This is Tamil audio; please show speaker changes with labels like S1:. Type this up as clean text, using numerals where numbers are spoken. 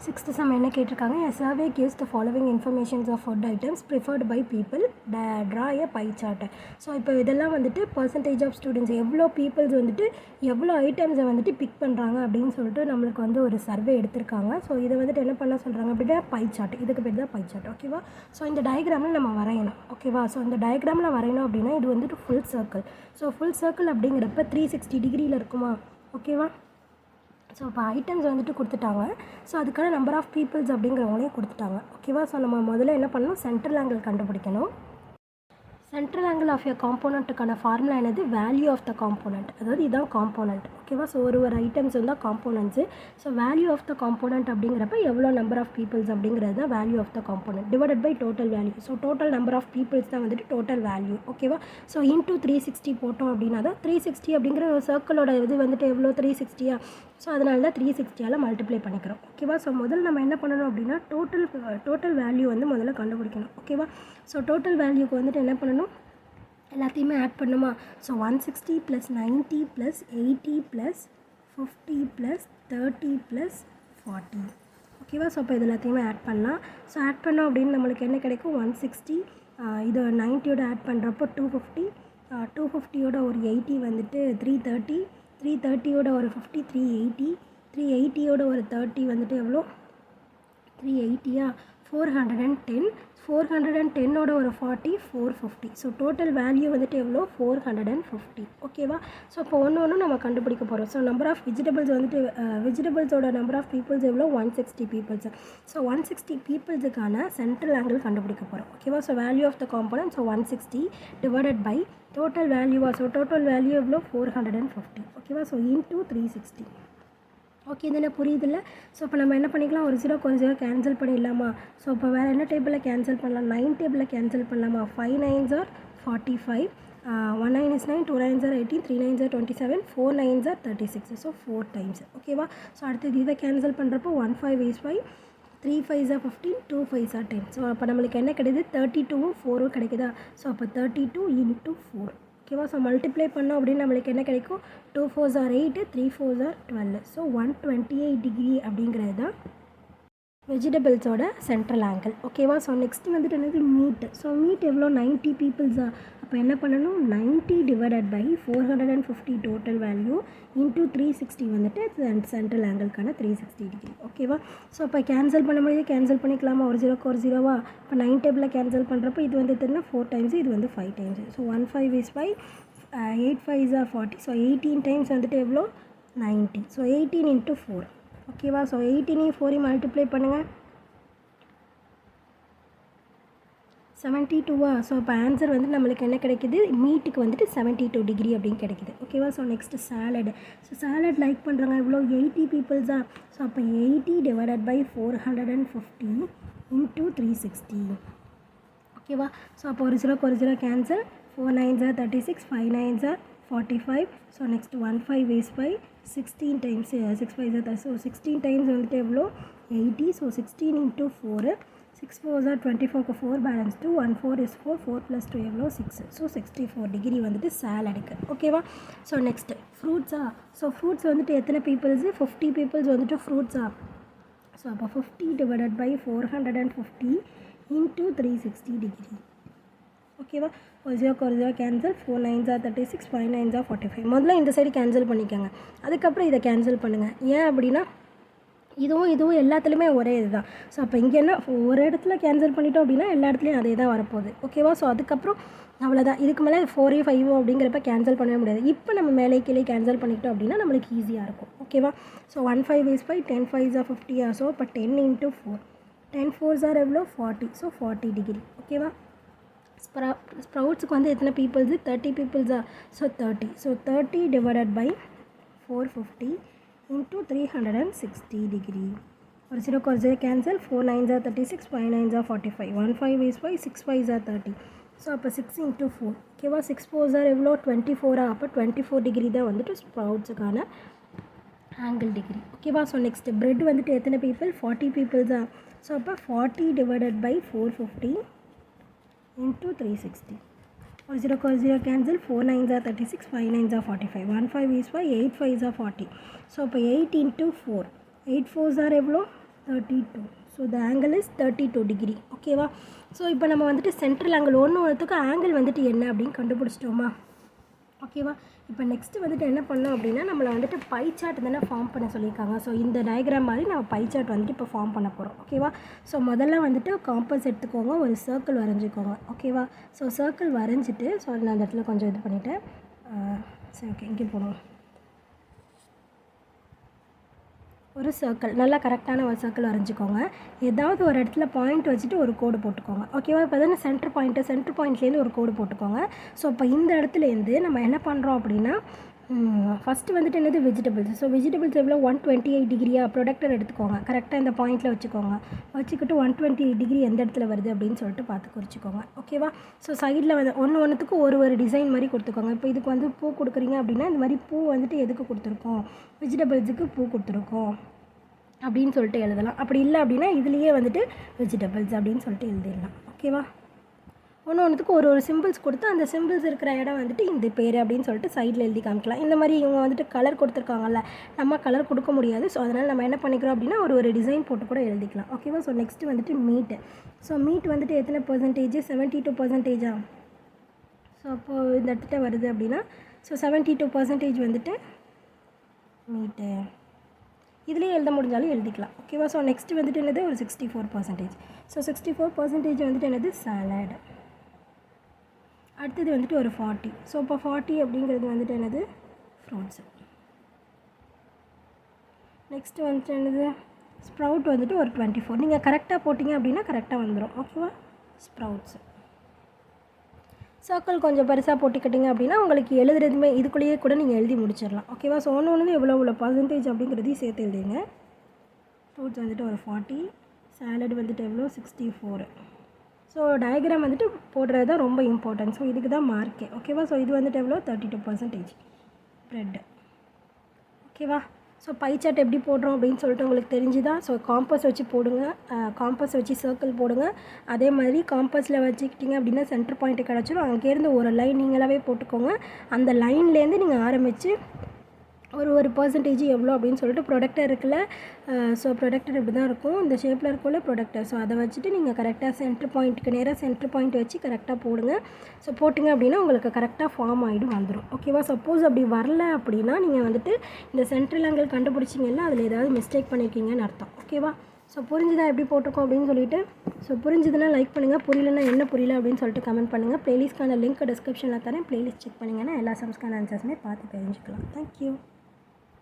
S1: Sixth sum என்ன கேட்டிருக்காங்க, a survey gives the following informations of food items preferred by people, draw a pie chart. So இப்போ இதெல்லாம் வந்துட்டு பர்சன்டேஜ் ஆஃப் ஸ்டூடெண்ட்ஸ் எவ்வளோ பீப்புள்ஸ் வந்துட்டு எவ்வளோ ஐட்டம்ஸை வந்துட்டு பிக் பண்ணுறாங்க அப்படின்னு சொல்லிட்டு நம்மளுக்கு வந்து ஒரு சர்வே எடுத்திருக்காங்க. ஸோ இதை வந்துட்டு என்ன பண்ண சொல்கிறாங்க அப்படின்னா பை சார்ட், இதுக்கு பேர் தான் பை சார்ட். ஓகேவா? ஸோ இந்த டயக்ராமில் நம்ம வரையணும். ஓகேவா? ஸோ இந்த டயக்ராமில் வரையணும் அப்படின்னா இது வந்துட்டு full circle. So full circle அப்படிங்கிறப்ப 360 டிகிரியில் இருக்குமா? ஓகேவா? ஸோ இப்போ ஐட்டம்ஸ் வந்துட்டு கொடுத்துட்டாங்க. ஸோ அதுக்கான நம்பர் ஆஃப் பீப்புள்ஸ் அப்படிங்கிறவங்களையும் கொடுத்துட்டாங்க. ஓகேவா? ஸோ நம்ம முதல்ல என்ன பண்ணணும், சென்ட்ரல் ஆங்கிள் கண்டுபிடிக்கணும். சென்ட்ரல் ஆங்கிள் ஆஃப் எ காம்போனண்ட்டுக்கான ஃபார்முலா என்னது, வேல்யூ ஆஃப் த காம்போனண்ட். அதாவது இதுதான் காம்போனண்ட். ஓகேவா? ஸோ ஒரு ஐட்டம்ஸ் வந்து components. So value of the component அப்படிங்கிறப்ப எவ்வளோ நம்பர் ஆஃப் பீப்புள்ஸ் அப்படிங்கிறது தான் value of the component divided by total value. So total number of peoples தான் வந்துட்டு டோட்டல் வேல்யூ. ஓகேவா? ஸோ இன்டூ 360 போட்டோம் அப்படின்னா தான் 360 அப்படிங்கிற ஒரு சர்க்கிளோட இது வந்துட்டு எவ்வளோ 360. ஸோ அதனால தான் 360ஆல் மல்டிப்ளை பண்ணிக்கிறோம். ஓகேவா? ஸோ முதல்ல நம்ம என்ன பண்ணணும் அப்படின்னா டோட்டல் வேல்யூ வந்து முதல்ல கண்டுபிடிக்கணும். ஓகேவா? ஸோ டோட்டல் வேல்யூக்கு வந்துட்டு என்ன பண்ணணும், எல்லாத்தையுமே ஆட் பண்ணுமா? ஸோ 160 + 90 + 80 + 50 + 30 + 40. ஓகேவா? ஸோ இப்போ இது எல்லாத்தையுமே ஆட் பண்ணலாம். ஸோ ஆட் பண்ணோம் அப்படின்னு நம்மளுக்கு என்ன கிடைக்கும், 160 இது 90யோட ஆட் பண்ணுறப்போ 250, 250யோட ஒரு 80 வந்துட்டு 330, 330யோட ஒரு 50 380, 380யோட ஒரு 30 வந்துட்டு எவ்வளோ 380 410, 410ஓட ஒரு 40 450. ஸோ டோட்டல் வேல்யூ வந்துட்டு எவ்வளோ 450. ஓகேவா? ஸோ இப்போ ஒன்று நம்ம கண்டுபிடிக்க போகிறோம். ஸோ நம்பர் ஆஃப் வெஜிடபிள்ஸ் வந்துட்டு வெஜிடபிள்ஸோட நம்பர் ஆஃப் பீப்புள்ஸ் எவ்வளோ 160 பீப்புள்ஸ். ஸோ 160 பீப்புள்ஸுக்கான சென்ட்ரல் ஆங்கிள் கண்டுபிடிக்க போகிறோம். ஓகேவா? So value of the component, so 160 divided by total வேல்யூவா. ஸோ டோட்டல் வேல்யூ எவ்வளோ 450. ஓகேவா? So into 360. ஓகே, இதில் புரியுதில்ல? ஸோ இப்போ நம்ம என்ன பண்ணிக்கலாம், ஒரு 0 கேன்சல் பண்ணிடலாமா? ஸோ இப்போ வேறு என்ன டேபிளில் கேன்சல் பண்ணலாம், 9 டேபிளில் கேன்சல் பண்ணலாமா? 5 9s are 45, 1 9 is 9, 2 9s are 18, 3 9s are 27, 4 9s are 36. So 4 times. ஓகேவா? ஸோ அடுத்தது இதை கேன்சல் பண்ணுறப்போ 1 5 is 5, 3 5s are 15, 2 5s are 10. So அப்போ நம்மளுக்கு என்ன கிடைக்குது, 32ம் 4ம் கிடைக்குதா? ஸோ அப்போ 32 into 4. ஓகேவா? ஸோ மல்டிப்ளை பண்ணோம் அப்படின்னு நம்மளுக்கு என்ன கிடைக்கும், 2 4s are 8, 3 4s are 12. So 128 degree அப்படிங்கிறது தான் வெஜிடபிள்ஸோட சென்ட்ரல் ஆங்கிள். ஓகேவா? ஸோ நெக்ஸ்ட் வந்துட்டு என்னது, மீட். ஸோ மீட் எவ்வளோ 90 பீப்புள்ஸா. அப்போ என்ன பண்ணணும், 90 divided by 450 total value into 360 வந்துட்டு சென்ட்ரல் ஆங்கிள்கான 360 டிகிரி. ஓகேவா? ஸோ இப்போ கேன்சல் பண்ண முடியாது, கேன்சல் பண்ணிக்கலாமா, ஒரு 0க்கு ஒரு 0வா. இப்போ 9 டேபிளில் கேன்சல் பண்ணுறப்போ இது வந்து தெரியுன்னா 4 times, இது வந்து 5 times. So 1 5 is 5, 8 5s are 40. So 18 times வந்துட்டு எவ்வளோ 90. So 18 into 4. ஓகேவா? ஸோ 18 4 மல்டிப்ளை பண்ணுங்கள், 72. ஸோ இப்போ ஆன்சர் வந்து நம்மளுக்கு என்ன கிடைக்கிது, மீட்டுக்கு வந்துட்டு 72 டிகிரி அப்படின்னு கிடைக்கிது. ஓகேவா? So next salad. So salad like பண்ணுறாங்க இவ்வளோ 80 பீப்புள்ஸா. ஸோ அப்போ 80 டிவைடட் பை 450 இன்டூ 360. ஓகேவா? ஸோ அப்போ ஒரு 0 cancel, 4 9s are 36, 5 9s are 45. So next 1 5 is 5, 16 times 6 5s are 30. So 16 times வந்துட்டு எவ்வளோ 80. So 16 into 4, 6 4s are 24க்கு 4 balance 2, 1 4 is 4, 4 + 2 எவ்வளோ 6. ஸோ 64 டிகிரி வந்துட்டு சாலடுக்கு. ஓகேவா? ஸோ நெக்ஸ்ட்டு ஃப்ரூட்ஸா. ஸோ ஃப்ரூட்ஸ் வந்துட்டு எத்தனை பீப்புள்ஸு, 50 பீப்புள்ஸ் வந்துட்டு ஃப்ரூட்ஸா. ஸோ அப்போ 50 டிவைடட் பை 450 இன்டூ 360 டிகிரி. ஓகேவா? ஒரு 0 cancel, 4 9s are 36, 5 9s are 45. முதல்ல இந்த சைடு கேன்சல் பண்ணிக்கோங்க, அதுக்கப்புறம் இதை கேன்சல் பண்ணுங்கள். ஏன் அப்படின்னா இதுவும் எல்லாத்துலேயுமே ஒரே இது தான். ஸோ அப்போ இங்கே என்ன, ஒரு இடத்துல கேன்சல் பண்ணிட்டோம் அப்படின்னா எல்லா இடத்துலையும் அதே தான் வரப்போகுது. ஓகேவா? ஸோ அதுக்கப்புறம் அவ்வளோதான். இதுக்கு மேலே 4 5 அப்படிங்கிறப்ப கேன்சல் பண்ணவே முடியாது. இப்போ நம்ம மேலே கீழே கேன்சல் பண்ணிக்கிட்டோம் அப்படின்னா நம்மளுக்கு ஈஸியாக இருக்கும். ஓகேவா? So 1 5 is 5, 10 5s are 50. So இப்போ 10 into 4, 10 4s are எவ்வளோ 40. So 40 degree. ஓகேவா? ஸ்ப்ரவுட்ஸுக்கு வந்து எத்தனை பீப்புள்ஸு, 30 பீப்புள்ஸா. So 30. So 30 divided by 450 into 360 degree. ஒரு 0 cancel, 4 9s are 36, 5 9s are 45. 1 5 is 5, 6 5s are 30. So அப்போ 6 into 4. ஓகேவா? 6 4s are எவ்வளோ 24. அப்போ 24 டிகிரி தான் வந்துட்டு ஸ்ப்ரவுட்ஸுக்கான ஆங்கிள் டிகிரி. ஓகேவா? ஸோ நெக்ஸ்ட் பிரெட் வந்துட்டு எத்தனை பீப்புள், 40 பீப்புள்ஸா. ஸோ அப்போ 40 டிவைடட் பை 450 into 360. ஒரு 0 cancel, 4 9s are 36, 5 9s are 45. 1 5 is 5, 8 5s are 40. So இப்போ 8 into 4, 8 4s are எவ்வளோ 32. So the angle is 32 degree. ஓகேவா? ஸோ இப்போ நம்ம வந்துட்டு சென்ட்ரல் ஆங்கிள் ஒன்றுத்துக்கு ஆங்கிள் வந்துட்டு என்ன அப்படின்னு கண்டுபிடிச்சிட்டோமா? ஓகேவா? இப்போ நெக்ஸ்ட்டு வந்துட்டு என்ன பண்ணோம் அப்படின்னா நம்மளை வந்துட்டு பை சார்ட் தானே ஃபார்ம் பண்ண சொல்லியிருக்காங்க. ஸோ இந்த டயக்ராம் மாதிரி நம்ம பை சார்ட் வந்துட்டு இப்போ ஃபார்ம் பண்ண போகிறோம். ஓகேவா? ஸோ முதல்ல வந்துட்டு காம்பஸ் எடுத்துக்கோங்க, ஒரு சர்க்கிள் வரைஞ்சிக்கோங்க. ஓகேவா? ஸோ சர்க்கிள் வரைஞ்சிட்டு ஸோ நான் அந்த இடத்துல கொஞ்சம் இது பண்ணிவிட்டேன். சரி, ஓகே, இங்கே போடுவோம். ஒரு சர்க்கிள், நல்லா கரெக்டான ஒரு சர்க்கிள் வரைஞ்சிக்கோங்க. ஏதாவது ஒரு இடத்துல பாயிண்ட் வச்சுட்டு ஒரு கோடு போட்டுக்கோங்க. ஓகேவா? இப்போ தானே சென்டர் பாயிண்ட்லேருந்து ஒரு கோடு போட்டுக்கோங்க. ஸோ இப்போ இந்த இடத்துலேருந்து நம்ம என்ன பண்ணுறோம் அப்படின்னா ஃபஸ்ட்டு வந்துட்டு என்னது வெஜிடபிள்ஸ். ஸோ வெஜிடபிள்ஸ் எவ்வளோ 128 டிகிரியாக ப்ரொடக்டர் எடுத்துக்கோங்க. கரெக்டாக இந்த பாயிண்ட்டில் வச்சுக்கோங்க. வச்சுக்கிட்டு 128 டிகிரி எந்த இடத்துல வருது அப்படின்னு சொல்லிட்டு பார்த்து குறிச்சிக்கோங்க. ஓகேவா? ஸோ சைடில் வந்து ஒன்றுத்துக்கும் ஒரு டிசைன் மாதிரி கொடுத்துக்கோங்க. இப்போ இதுக்கு வந்து பூ கொடுக்குறீங்க அப்படின்னா இந்த மாதிரி பூ வந்துட்டு எதுக்கு கொடுத்துருக்கோம், வெஜிடபிள்ஸுக்கு பூ கொடுத்துருக்கோம் அப்படின்னு சொல்லிட்டு எழுதலாம். அப்படி இல்லை அப்படின்னா இதுலேயே வந்துட்டு வெஜிடபிள்ஸ் அப்படின்னு சொல்லிட்டு எழுதிடலாம். ஓகேவா? ஒன்றுத்துக்கு ஒரு சிம்பிள்ஸ் கொடுத்து அந்த சிம்பிள்ஸ் இருக்கிற இடம் வந்துட்டு இந்த பேர் அப்படின்னு சொல்லிட்டு சைடில் எழுதி காமிக்கலாம். இந்த மாதிரி இவங்க வந்துட்டு கலர் கொடுத்துருக்காங்கல்ல, நம்ம கலர் கொடுக்க முடியாது. ஸோ அதனால் நம்ம என்ன பண்ணிக்கிறோம் அப்படின்னா ஒரு டிசைன் போட்டு கூட எழுதிக்கலாம். ஓகேவா? ஸோ நெக்ஸ்ட்டு வந்துட்டு மீட்டு. ஸோ மீட் வந்துட்டு எத்தனை பர்சன்டேஜ், 72%. ஸோ அப்போது இந்த இடத்துல வருது அப்படின்னா ஸோ 72% வந்துட்டு மீட்டு. இதுலேயே எழுத முடிஞ்சாலும் எழுதிக்கலாம். ஓகேவா? ஸோ நெக்ஸ்ட்டு வந்துட்டு என்னது ஒரு 64%. ஸோ 64% வந்துட்டு என்னது சாலட். அடுத்தது வந்துட்டு ஒரு 40. ஸோ இப்போ 40 அப்படிங்கிறது வந்துட்டு என்னது ஃப்ரூட்ஸு. நெக்ஸ்ட்டு வந்துட்டு என்னது ஸ்ப்ரவுட் வந்துட்டு ஒரு 24. நீங்கள் கரெக்டாக போட்டிங்க அப்படின்னா கரெக்டாக வந்துடும். ஓகேவா? ஸ்ப்ரவுட்ஸு. சர்க்கிள் கொஞ்சம் பெருசாக போட்டுக்கிட்டிங்க அப்படின்னா உங்களுக்கு எழுதுறதுமே இதுக்குள்ளேயே கூட நீங்கள் எழுதி முடிச்சிடலாம். ஓகேவா? ஸோ ஒன்று எவ்வளோ பர்சன்டேஜ் அப்படிங்கிறதையும் சேர்த்து எழுதிங்க. ஃப்ரூட்ஸ் வந்துட்டு ஒரு 40, சாலட் வந்துட்டு எவ்வளோ 64. ஸோ டயக்ராம் வந்துட்டு போடுறது தான் ரொம்ப இம்பார்ட்டன்ட். ஸோ இதுக்கு தான் மார்க்கே. ஓகேவா? ஸோ இது வந்துட்டு எவ்வளோ 32% ப்ரெட்டு. ஓகேவா? ஸோ பை சார்ட் எப்படி போடுறோம் அப்படின்னு சொல்லிட்டு உங்களுக்கு தெரிஞ்சுதா? ஸோ காம்பஸ் வச்சு போடுங்க, காம்பஸ் வச்சு சர்க்கிள் போடுங்க. அதே மாதிரி காம்பஸில் வச்சுக்கிட்டிங்க அப்படின்னா சென்டர் பாயிண்ட்டு கிடச்சிடும். அங்கேருந்து ஒரு லைன் நீங்களாகவே போட்டுக்கோங்க. அந்த லைன்லேருந்து நீங்கள் ஆரம்பித்து ஒரு பர்சன்டேஜ் எவ்வளோ அப்படின்னு சொல்லிட்டு ப்ரொடக்டர் இருக்குல்ல, ஸோ ப்ரொடக்டர் இப்படி தான் இருக்கும், இந்த ஷேப்பில் இருக்கும்ல ப்ரொடக்டர். ஸோ அதை வச்சுட்டு நீங்கள் கரெக்டாக சென்டர் பாயிண்ட்டுக்கு நேராக சென்டர் பாயிண்ட் வச்சு கரெக்டாக போடுங்க. ஸோ போட்டிங்க அப்படின்னா உங்களுக்கு கரெக்டாக ஃபார்ம் ஆகிடும் வந்துடும். ஓகேவா? சப்போஸ் அப்படி வரல அப்படின்னா நீங்கள் வந்துட்டு இந்த சென்ட்ரல் ஆங்கிள் கண்டுபிடிச்சிங்கன்னா அதில் ஏதாவது மிஸ்டேக் பண்ணியிருக்கீங்கன்னு அர்த்தம். ஓகேவா? ஸோ புரிஞ்சுதா எப்படி போட்டிருக்கோம் அப்படின்னு சொல்லிட்டு? ஸோ புரிஞ்சுதுன்னா லைக் பண்ணுங்கள், புரியலன்னா என்ன புரியல அப்படின்னு சொல்லிட்டு கமெண்ட் பண்ணுங்கள். ப்ளேலிஸ்ட்கான லிங்க் டிஸ்கிரிப்ஷனில் தரேன், ப்ளேலிஸ்ட் செக் பண்ணிங்கன்னா எல்லா சம்ஸ்க்கான ஆன்சர்ஸுமே பார்த்து தெரிஞ்சுக்கலாம். தேங்க்யூ.